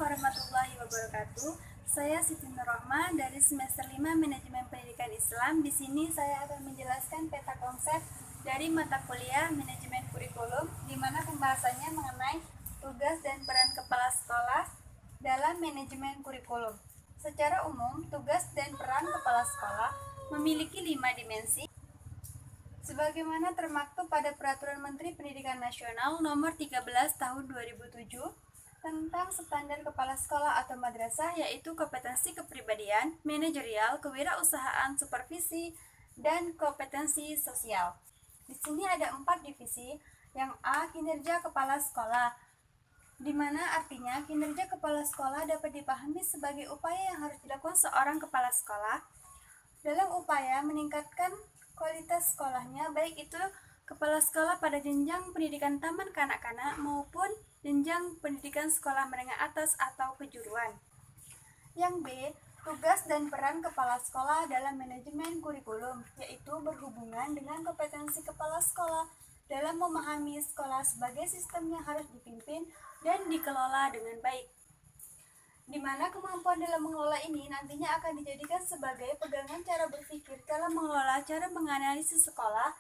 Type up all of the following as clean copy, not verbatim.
warahmatullahi wabarakatuh. Saya Siti Nurrohma dari semester 5 Manajemen Pendidikan Islam. Di sini saya akan menjelaskan peta konsep dari mata kuliah Manajemen Kurikulum, di mana pembahasannya mengenai tugas dan peran kepala sekolah dalam manajemen kurikulum. Secara umum, tugas dan peran kepala sekolah memiliki 5 dimensi, sebagaimana termaktub pada Peraturan Menteri Pendidikan Nasional Nomor 13 Tahun 2007 tentang standar kepala sekolah atau madrasah, yaitu kompetensi kepribadian, manajerial, kewirausahaan, supervisi, dan kompetensi sosial. Di sini ada 4 divisi. Yang A, kinerja kepala sekolah, di mana artinya kinerja kepala sekolah dapat dipahami sebagai upaya yang harus dilakukan seorang kepala sekolah dalam upaya meningkatkan kualitas sekolahnya, baik itu kepala sekolah pada jenjang pendidikan taman kanak-kanak maupun jenjang pendidikan sekolah menengah atas atau kejuruan. Yang B, tugas dan peran kepala sekolah dalam manajemen kurikulum, yaitu berhubungan dengan kompetensi kepala sekolah dalam memahami sekolah sebagai sistem yang harus dipimpin dan dikelola dengan baik, di mana kemampuan dalam mengelola ini nantinya akan dijadikan sebagai pegangan cara berpikir dalam mengelola, cara menganalisis sekolah,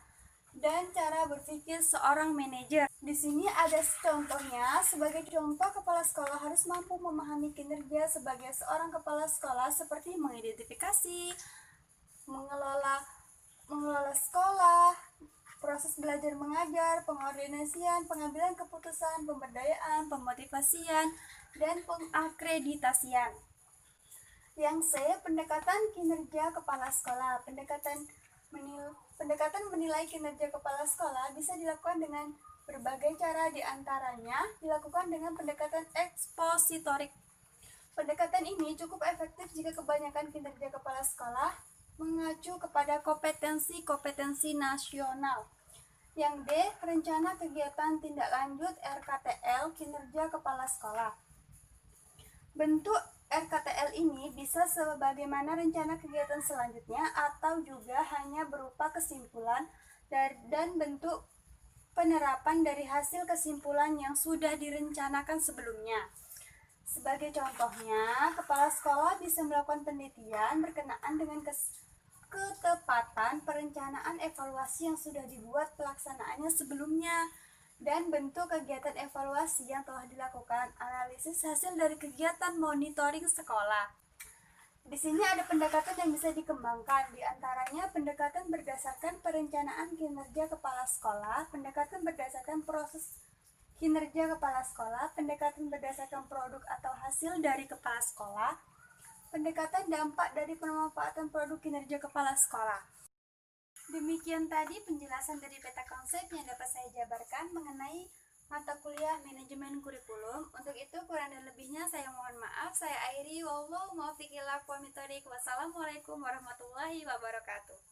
dan cara berpikir seorang manajer. Di sini ada contohnya. Sebagai contoh, kepala sekolah harus mampu memahami kinerja sebagai seorang kepala sekolah seperti mengidentifikasi, mengelola sekolah, proses belajar mengajar, pengordinasian, pengambilan keputusan, pemberdayaan, pemotivasian, dan pengakreditasian. Yang C, pendekatan kinerja kepala sekolah. Pendekatan menilai kinerja kepala sekolah bisa dilakukan dengan berbagai cara, diantaranya dilakukan dengan pendekatan ekspositorik. Pendekatan ini cukup efektif jika kebanyakan kinerja kepala sekolah mengacu kepada kompetensi nasional. Yang D, rencana kegiatan tindak lanjut RKTL kinerja kepala sekolah. Bentuk RKTL ini bisa sebagaimana rencana kegiatan selanjutnya atau juga hanya berupa kesimpulan dan bentuk penerapan dari hasil kesimpulan yang sudah direncanakan sebelumnya. Sebagai contohnya, kepala sekolah bisa melakukan penelitian berkenaan dengan ketepatan perencanaan evaluasi yang sudah dibuat pelaksanaannya sebelumnya, dan bentuk kegiatan evaluasi yang telah dilakukan, analisis hasil dari kegiatan monitoring sekolah. Di sini ada pendekatan yang bisa dikembangkan, diantaranya pendekatan berdasarkan perencanaan kinerja kepala sekolah, pendekatan berdasarkan proses kinerja kepala sekolah, pendekatan berdasarkan produk atau hasil dari kepala sekolah, pendekatan dampak dari pemanfaatan produk kinerja kepala sekolah. Demikian tadi penjelasan dari peta konsep yang dapat saya jabarkan mengenai mata kuliah manajemen kurikulum. Untuk itu kurang dan lebihnya saya mohon maaf. Saya akhiri. Wassalamualaikum warahmatullahi wabarakatuh.